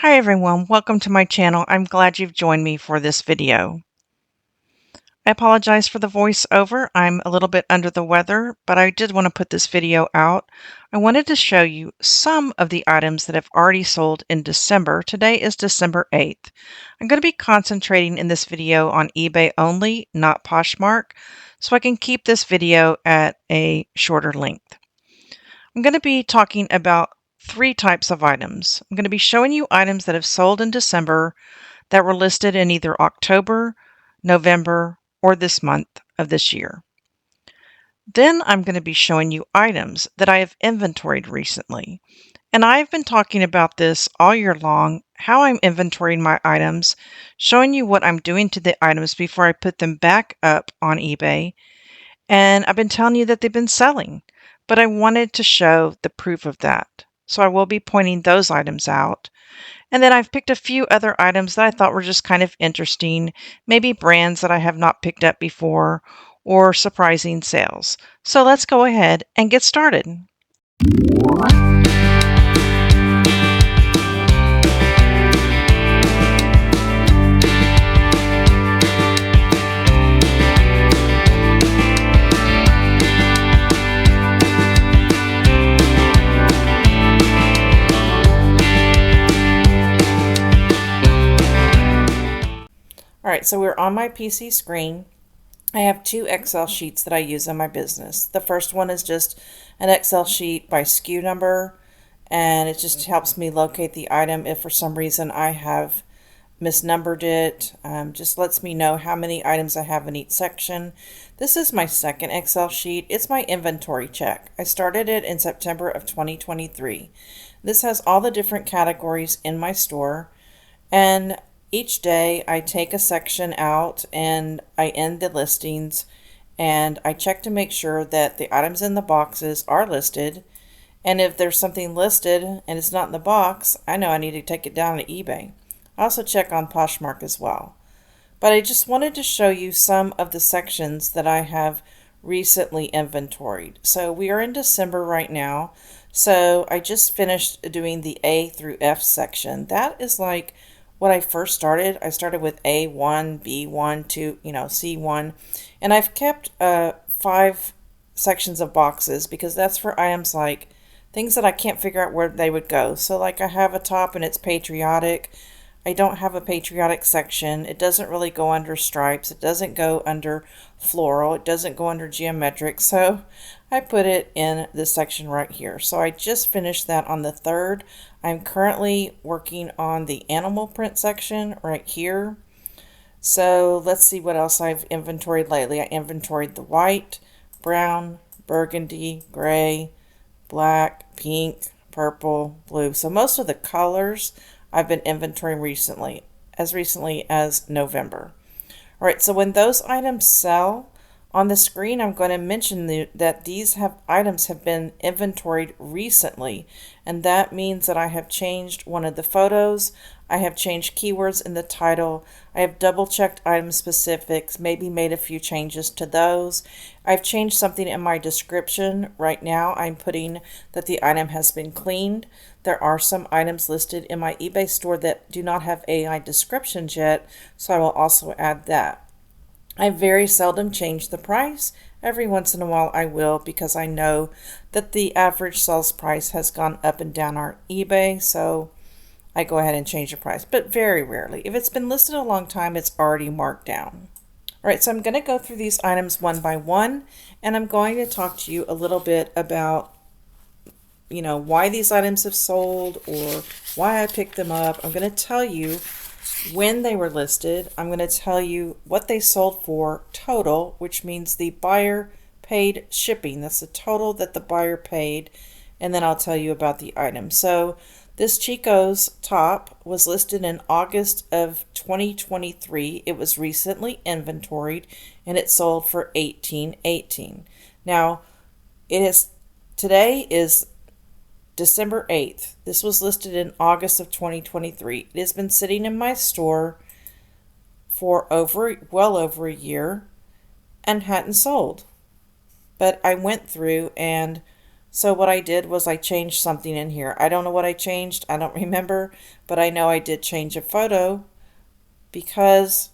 Hi everyone, welcome to my channel. I'm glad you've joined me for this video. I apologize for the voiceover. I'm a little bit under the weather, but I did want to put this video out. I wanted to show you some of the items that have already sold in December. Today is December 8th. I'm going to be concentrating in this video on eBay only, not Poshmark, so I can keep this video at a shorter length. I'm going to be talking about three types of items. I'm going to be showing you items that have sold in December that were listed in either October, November, or this month of this year. Then I'm going to be showing you items that I have inventoried recently. And I've been talking about this all year long, how I'm inventorying my items, showing you what I'm doing to the items before I put them back up on eBay. And I've been telling you that they've been selling, but I wanted to show the proof of that. So I will be pointing those items out. And then I've picked a few other items that I thought were just kind of interesting, maybe brands that I have not picked up before, or surprising sales. So let's go ahead and get started. All right, so we're on my PC screen. I have two Excel sheets that I use in my business. The first one is just an Excel sheet by SKU number, and it just helps me locate the item if for some reason I have misnumbered it. Just lets me know how many items I have in each section. This is my second Excel sheet. It's my inventory check. I started it in September of 2023. This has all the different categories in my store, and each day I take a section out and I end the listings, and I check to make sure that the items in the boxes are listed. And if there's something listed and it's not in the box, I know I need to take it down to eBay. I also check on Poshmark as well. But I just wanted to show you some of the sections that I have recently inventoried. So we are in December right now. So I just finished doing the A through F section. That is like when I first started. I started with A1, B1, 2, C1, and I've kept 5 sections of boxes because that's for items like things that I can't figure out where they would go. So like I have a top and it's patriotic. I don't have a patriotic section. It doesn't really go under stripes. It doesn't go under floral. It doesn't go under geometric. So I put it in this section right here. So I just finished that on the 3rd. I'm currently working on the animal print section right here. So let's see what else I've inventoried lately. I inventoried the white, brown, burgundy, gray, black, pink, purple, blue. So most of the colors I've been inventorying recently as November. All right, so when those items sell on the screen, I'm going to mention that these items have been inventoried recently, and that means that I have changed one of the photos, I have changed keywords in the title, I have double-checked item specifics, maybe made a few changes to those. I've changed something in my description. Right now I'm putting that the item has been cleaned. There are some items listed in my eBay store that do not have AI descriptions yet, so I will also add that. I very seldom change the price. Every once in a while I will, because I know that the average sales price has gone up and down on eBay, so I go ahead and change the price, but very rarely. If it's been listed a long time, it's already marked down. All right, so I'm going to go through these items one by one, and I'm going to talk to you a little bit about why these items have sold or why I picked them up. I'm going to tell you when they were listed. I'm going to tell you what they sold for total, which means the buyer paid shipping. That's the total that the buyer paid. And then I'll tell you about the item. So this Chico's top was listed in August of 2023. It was recently inventoried and it sold for $18.18. Now, today is December 8th. This was listed in August of 2023. It has been sitting in my store for well over a year and hadn't sold. But I went through and So what I did was I changed something in here. I don't know what I changed. I don't remember, but I know I did change a photo because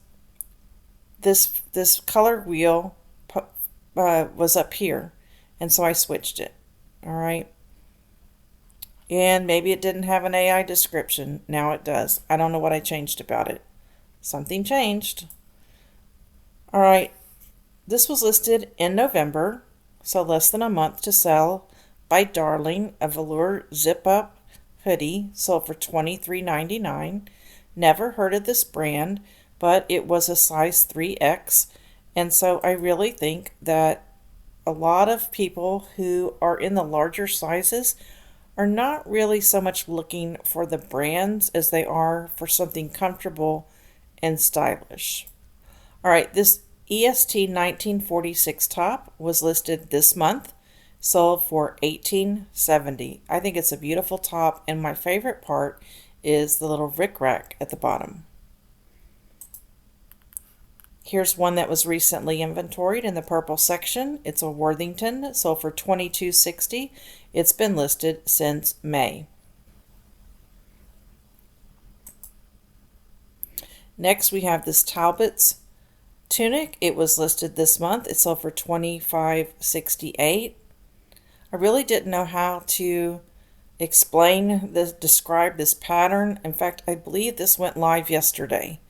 this color wheel was up here, and so I switched it. All right. And maybe it didn't have an AI description. Now it does. I don't know what I changed about it. Something changed. All right. This was listed in November, so less than a month to sell, by Darling, a velour zip-up hoodie, sold for $23.99. Never heard of this brand, but it was a size 3X, and so I really think that a lot of people who are in the larger sizes are not really so much looking for the brands as they are for something comfortable and stylish. All right, this EST 1946 top was listed this month, sold for $18.70. I think it's a beautiful top, and my favorite part is the little rickrack at the bottom. Here's one that was recently inventoried in the purple section. It's a Worthington, sold for $22.60. It's been listed since May. Next, we have this Talbot's tunic. It was listed this month. It sold for $25.68. I really didn't know how to describe this pattern. In fact, I believe this went live yesterday.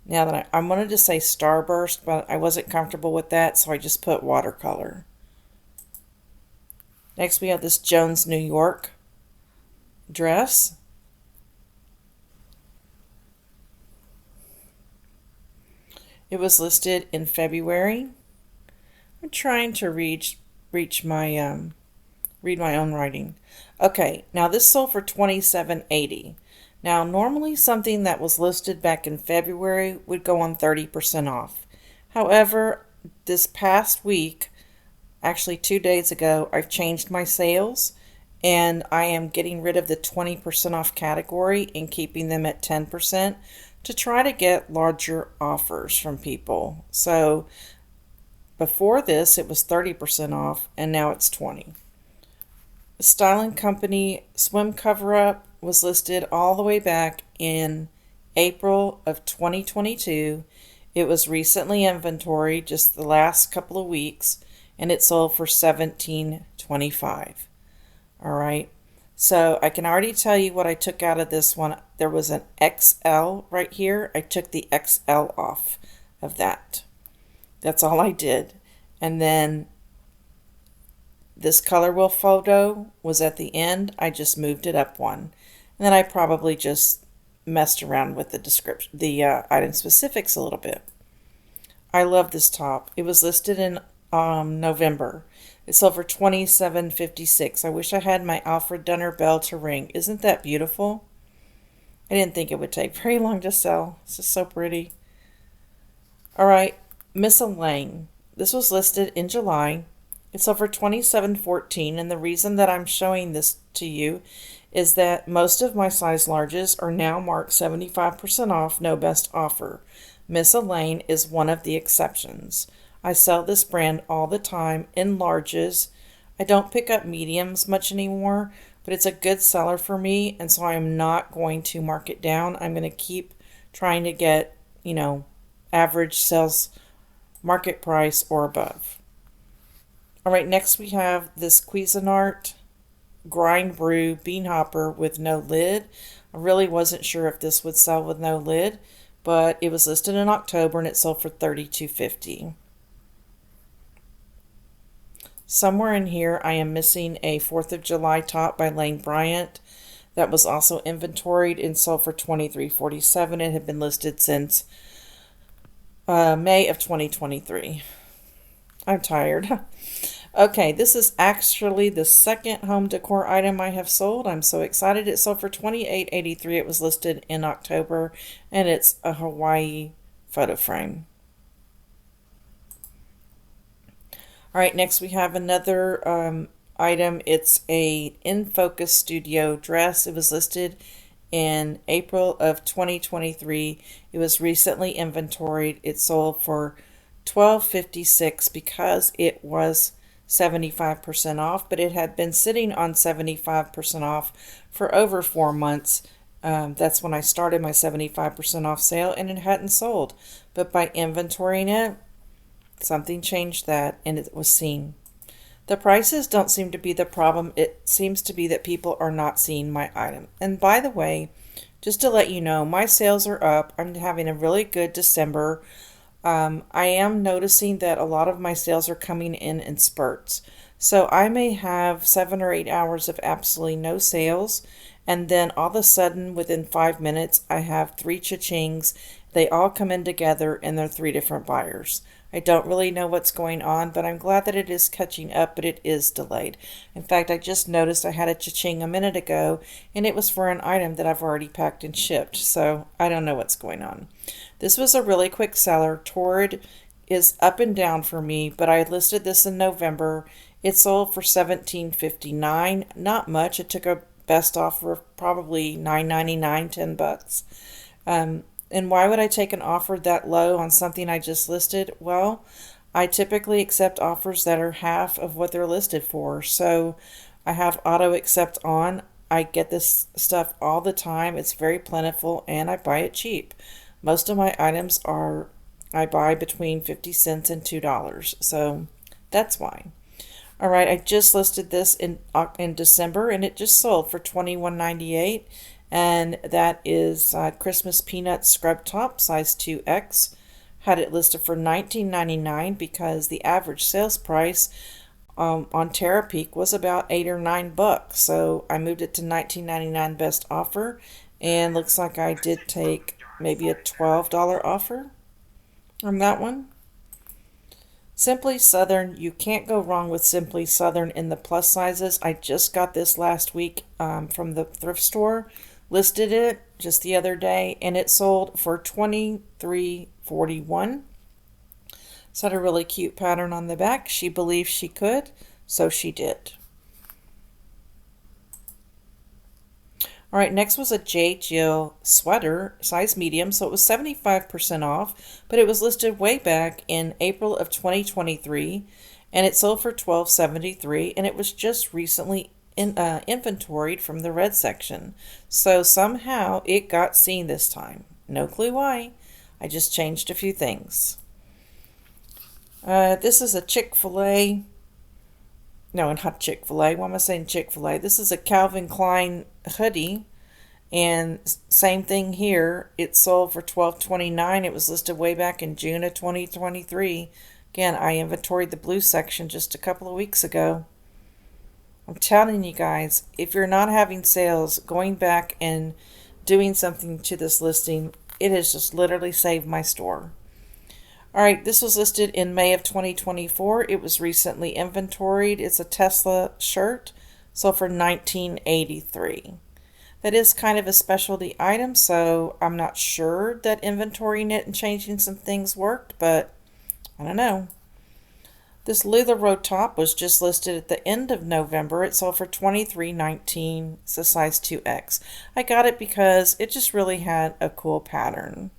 Now that I wanted to say starburst, but I wasn't comfortable with that, so I just put watercolor. Next, we have this Jones New York dress. It was listed in February. I'm trying to read my own writing. Okay, now this sold for $27.80. Now, normally something that was listed back in February would go on 30% off. However, this past week, actually 2 days ago, I've changed my sales and I am getting rid of the 20% off category and keeping them at 10% to try to get larger offers from people. So before this, it was 30% off and now it's 20%. The Styling Company swim cover-up was listed all the way back in April of 2022. It was recently inventoried just the last couple of weeks, and it sold for $17.25. All right, so I can already tell you what I took out of this one. There was an XL right here. I took the XL off of that. That's all I did. And then this color wheel photo was at the end. I just moved it up one. And then I probably just messed around with the description, the item specifics a little bit. I love this top. It was listed in November. It sold for $27.56. I wish I had my Alfred Dunner bell to ring. Isn't that beautiful? I didn't think it would take very long to sell. It's just so pretty. All right, Miss Elaine. This was listed in July. It sold for $27.14, and the reason that I'm showing this to you is that most of my size larges are now marked 75% off, no best offer. Miss Elaine is one of the exceptions. I sell this brand all the time in larges. I don't pick up mediums much anymore, but it's a good seller for me, and so I'm not going to mark it down. I'm going to keep trying to get, average sales market price or above. All right, next we have this Cuisinart Grind Brew Bean Hopper with no lid. I really wasn't sure if this would sell with no lid, but it was listed in October and it sold for $32.50. Somewhere in here I am missing a 4th of July top by Lane Bryant that was also inventoried and sold for $23.47. It had been listed since May of 2023. I'm tired. Okay, this is actually the second home decor item I have sold. I'm so excited. It sold for $28.83. It was listed in October, and it's a Hawaii photo frame. All right, next we have another item. It's a In Focus Studio dress. It was listed in April of 2023. It was recently inventoried. It sold for $12.56 because it was 75% off, but it had been sitting on 75% off for over 4 months. That's when I started my 75% off sale, and it hadn't sold. But by inventorying it, something changed that, and it was seen. The prices don't seem to be the problem. It seems to be that people are not seeing my item. And by the way, just to let you know, my sales are up. I'm having a really good December. I am noticing that a lot of my sales are coming in spurts. So I may have 7 or 8 hours of absolutely no sales, and then all of a sudden, within 5 minutes, I have three cha-chings. They all come in together, and they're three different buyers. I don't really know what's going on, but I'm glad that it is catching up, but it is delayed. In fact, I just noticed I had a cha-ching a minute ago, and it was for an item that I've already packed and shipped, so I don't know what's going on. This was a really quick seller. Torrid is up and down for me, but I listed this in November. It sold for $17.59. Not much. It took a best offer of probably $9.99, $10. And why would I take an offer that low on something I just listed? Well, I typically accept offers that are half of what they're listed for. So I have auto accept on. I get this stuff all the time. It's very plentiful, and I buy it cheap. Most of my items I buy between 50 cents and $2. So that's why. All right, I just listed this in December, and it just sold for $21.98. And that is Christmas Peanut Scrub Top, size 2X. Had it listed for $19.99 because the average sales price on Terapeak was about $8 or $9. So I moved it to $19.99 best offer, and looks like I did take maybe a $12 offer on that one. Simply Southern, you can't go wrong with Simply Southern in the plus sizes. I just got this last week from the thrift store. Listed it just the other day, and it sold for $23.41. It's had a really cute pattern on the back. She believed she could, so she did. All right, next was a J. Jill sweater, size medium, so it was 75% off, but it was listed way back in April of 2023, and it sold for $12.73, and it was just recently inventoried from the red section. So somehow it got seen this time. No clue why. I just changed a few things. This is a Chick-fil-A. No, not Chick-fil-A. Why am I saying Chick-fil-A? This is a Calvin Klein hoodie. And same thing here. It sold for $12.29. It was listed way back in June of 2023. Again, I inventoried the blue section just a couple of weeks ago. I'm telling you guys, if you're not having sales, going back and doing something to this listing, it has just literally saved my store. All right, this was listed in May of 2024. It was recently inventoried. It's a Tesla shirt, sold for $19.83. That is kind of a specialty item, so I'm not sure that inventorying it and changing some things worked, but I don't know. This LuLaRoe top was just listed at the end of November. It sold for $23.19. It's a size 2X. I got it because it just really had a cool pattern.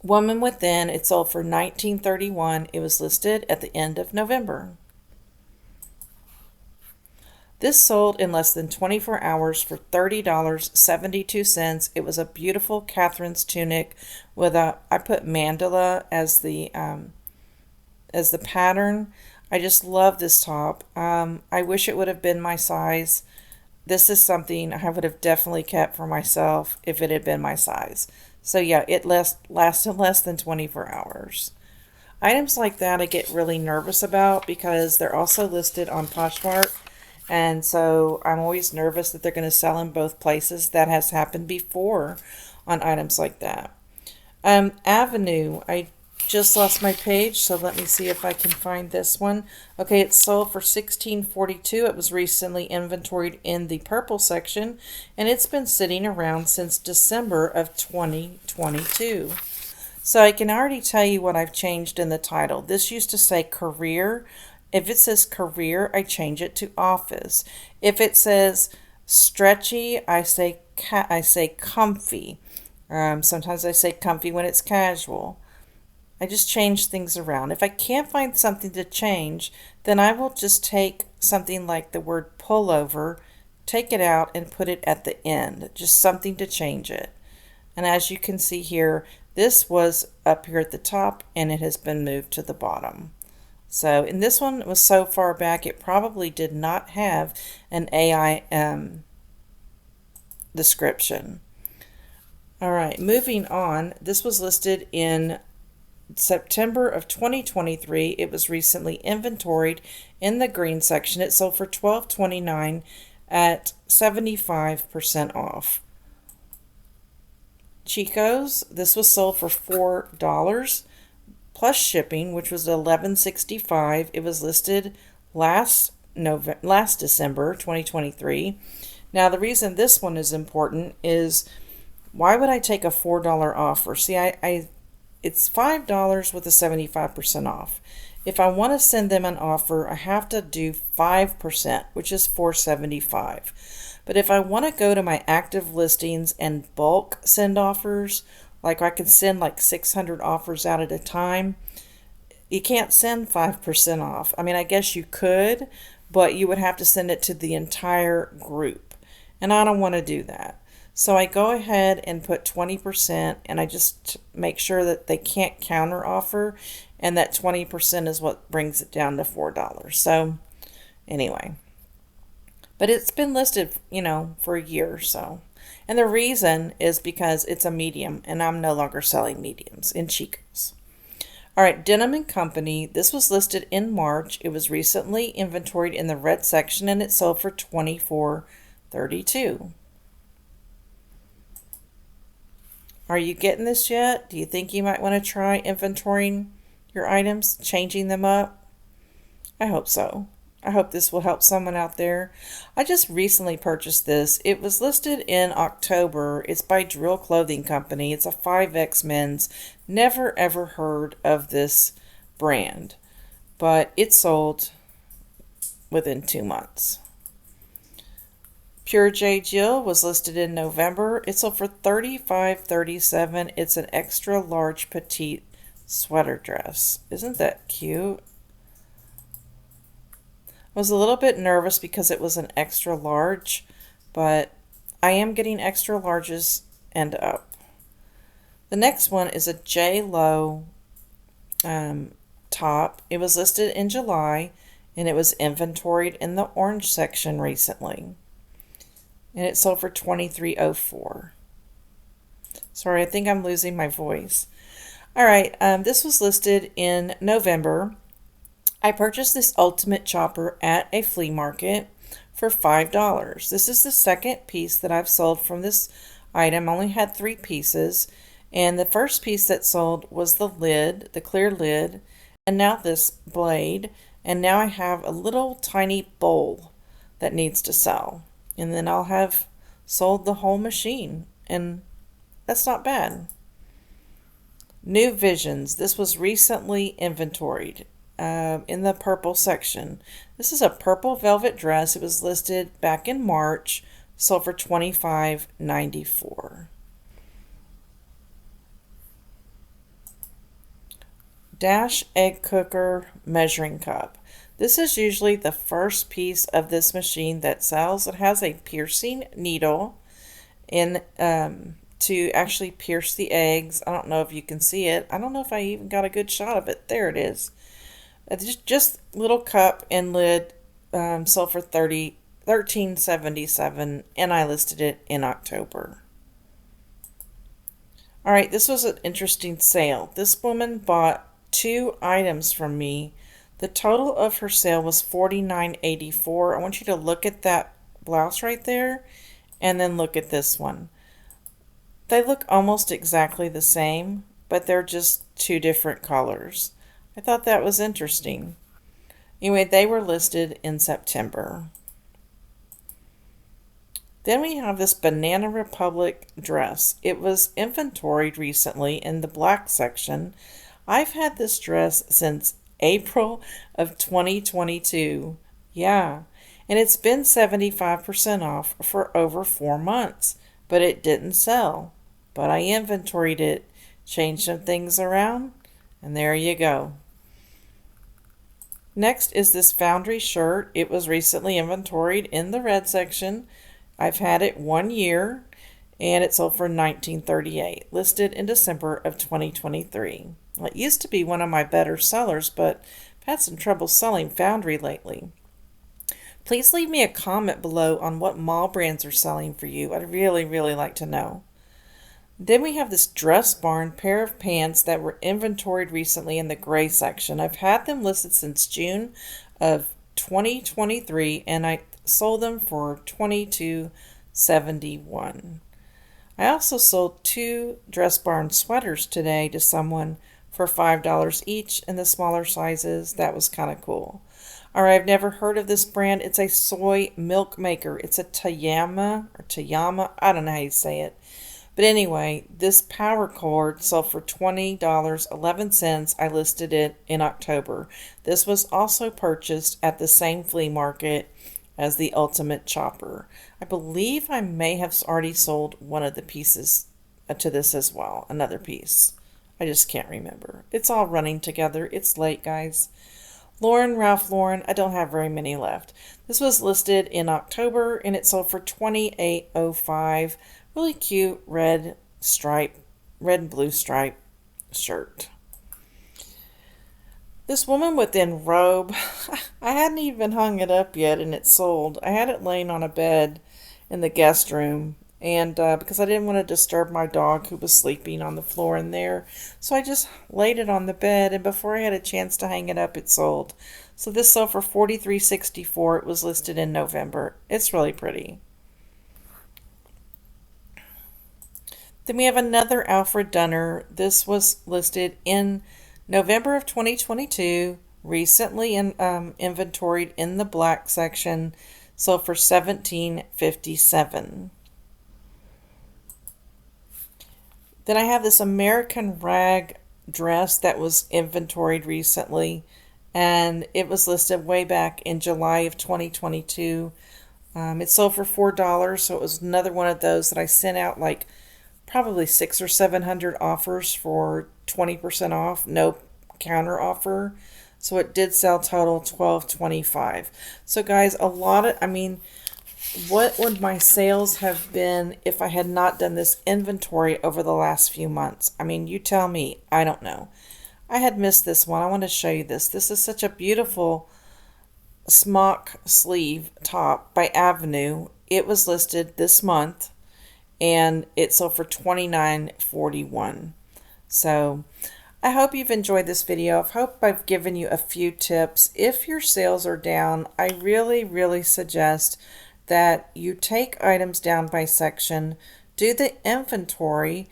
Woman Within, it sold for $19.31. It was listed at the end of November. This sold in less than 24 hours for $30.72. It was a beautiful Catherine's tunic with I put mandala as the pattern. I just love this top. I wish it would have been my size. This is something I would have definitely kept for myself if it had been my size. So yeah, it lasted less than 24 hours. Items like that I get really nervous about because they're also listed on Poshmark. And so I'm always nervous that they're going to sell in both places. That has happened before on items like that. Avenue, I just lost my page, so let me see if I can find this one. Okay, it sold for $16.42. It was recently inventoried in the purple section, and it's been sitting around since December of 2022. So I can already tell you what I've changed in the title. This used to say career. If it says career, I change it to office. If it says stretchy, I say comfy. Sometimes I say comfy when it's casual. I just change things around. If I can't find something to change, then I will just take something like the word pullover, take it out and put it at the end, just something to change it. And as you can see here, this was up here at the top and it has been moved to the bottom. So, and this one was so far back, it probably did not have an AI description. All right, moving on. This was listed in September of 2023. It was recently inventoried in the green section. It sold for $12.29 at 75% off. Chico's, this was sold for $4 plus shipping, which was $11.65. It was listed last December 2023. Now the reason this one is important is, why would I take a $4 offer? See, it's $5 with a 75% off. If I want to send them an offer, I have to do 5%, which is $4.75. But if I want to go to my active listings and bulk send offers, like I can send like 600 offers out at a time, you can't send 5% off. I mean, I guess you could, but you would have to send it to the entire group. And I don't want to do that. So I go ahead and put 20%, and I just make sure that they can't counter offer, and that 20% is what brings it down to $4. So anyway, but it's been listed, for a year or so. And the reason is because it's a medium, and I'm no longer selling mediums in Chico's. All right, Denim & Company, this was listed in March. It was recently inventoried in the red section, and it sold for $24.32. Are you getting this yet? Do you think you might want to try inventorying your items, changing them up? I hope so. I hope this will help someone out there. I just recently purchased this. It was listed in October. It's by Drill Clothing Company. It's a 5X men's. Never ever heard of this brand, but it sold within 2 months. Pure J. Jill was listed in November. It sold for $35.37. It's an extra large petite sweater dress. Isn't that cute? I was a little bit nervous because it was an extra large, but I am getting extra larges and up. The next one is a J. Lo top. It was listed in July, and it was inventoried in the orange section recently. And it sold for $23.04. Sorry, I think I'm losing my voice. All right, this was listed in November. I purchased this ultimate chopper at a flea market for $5. This is the second piece that I've sold from this item. I only had 3 pieces, and the first piece that sold was the lid, the clear lid, and now this blade, and now I have a little tiny bowl that needs to sell. And then I'll have sold the whole machine, and that's not bad. New Visions. This was recently inventoried in the purple section. This is a purple velvet dress. It was listed back in March, sold for $25.94. Dash egg cooker measuring cup. This is usually the first piece of this machine that sells. It has a piercing needle in to actually pierce the eggs. I don't know if you can see it. I don't know if I even got a good shot of it. There it is. Just little cup and lid, sold for $13.77, and I listed it in October. All right, this was an interesting sale. This woman bought 2 items from me. The total of her sale was $49.84. I want you to look at that blouse right there and then look at this one. They look almost exactly the same, but they're just 2 different colors. I thought that was interesting. Anyway, they were listed in September. Then we have this Banana Republic dress. It was inventoried recently in the black section. I've had this dress since April of 2022. Yeah, and it's been 75% off for over 4 months, but it didn't sell. But I inventoried it, changed some things around, And there you go. Next is this Foundry shirt. It was recently inventoried in the red section. I've had it 1 year and it sold for $19.38, listed in December of 2023. Well, it used to be one of my better sellers, but I've had some trouble selling Foundry lately. Please leave me a comment below on what mall brands are selling for you. I'd really, really like to know. Then we have this Dress Barn pair of pants that were inventoried recently in the gray section. I've had them listed since June of 2023 and I sold them for $22.71. I also sold 2 Dress Barn sweaters today to someone for $5 each in the smaller sizes. That was kind of cool. All right, I've never heard of this brand. It's a soy milk maker. It's a Tayama. I don't know how you say it. But anyway, this power cord sold for $20.11. I listed it in October. This was also purchased at the same flea market as the Ultimate Chopper. I believe I may have already sold one of the pieces to this as well, another piece. I just can't remember. It's all running together. It's late, guys. Ralph Lauren, I don't have very many left. This was listed in October and it sold for $28.05. Really cute red and blue stripe shirt. This woman within robe, I hadn't even hung it up yet and it sold. I had it laying on a bed in the guest room and because I didn't want to disturb my dog who was sleeping on the floor in there. So I just laid it on the bed and before I had a chance to hang it up, it sold. So this sold for $43.64. It was listed in November. It's really pretty. Then we have another Alfred Dunner. This was listed in November of 2022, recently inventoried in the black section, sold for $17.57. Then I have this American rag dress that was inventoried recently, and it was listed way back in July of 2022. It sold for $4, so it was another one of those that I sent out like probably 600 or 700 offers for 20% off, no counter offer. So it did sell total $12.25. So guys, what would my sales have been if I had not done this inventory over the last few months? I mean, you tell me. I don't know. I had missed this one. I want to show you this. This is such a beautiful smock sleeve top by Avenue. It was listed this month and it sold for $29.41. So I hope you've enjoyed this video. I hope I've given you a few tips. If your sales are down, I really, really suggest that you take items down by section, do the inventory,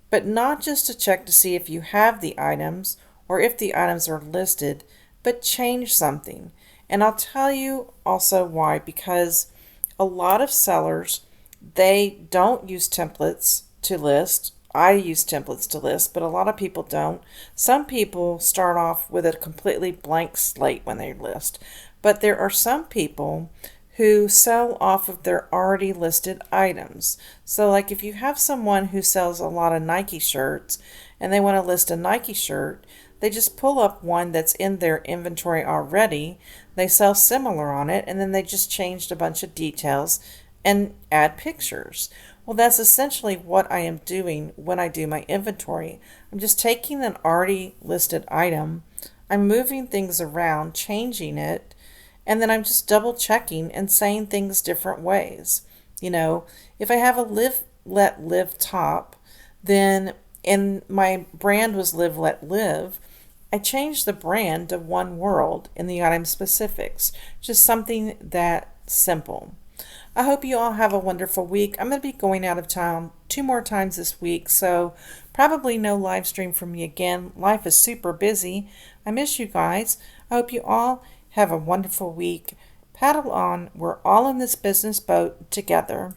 but not just to check to see if you have the items or if the items are listed, but change something. And I'll tell you also why, because a lot of sellers, they don't use templates to list. I use templates to list, but a lot of people don't. Some people start off with a completely blank slate when they list, but there are some people who sell off of their already listed items. So like if you have someone who sells a lot of Nike shirts and they want to list a Nike shirt, they just pull up one that's in their inventory already. They sell similar on it and then they just changed a bunch of details and add pictures. Well, that's essentially what I am doing when I do my inventory. I'm just taking an already listed item, I'm moving things around, changing it, and then I'm just double checking and saying things different ways. You know, if I have a live, let, live top, then and my brand was live, let, live, I changed the brand to One World in the item specifics. Just something that simple. I hope you all have a wonderful week. I'm going to be going out of town 2 more times this week, so probably no live stream from me again. Life is super busy. I miss you guys. I hope you all have a wonderful week. Paddle on. We're all in this business boat together.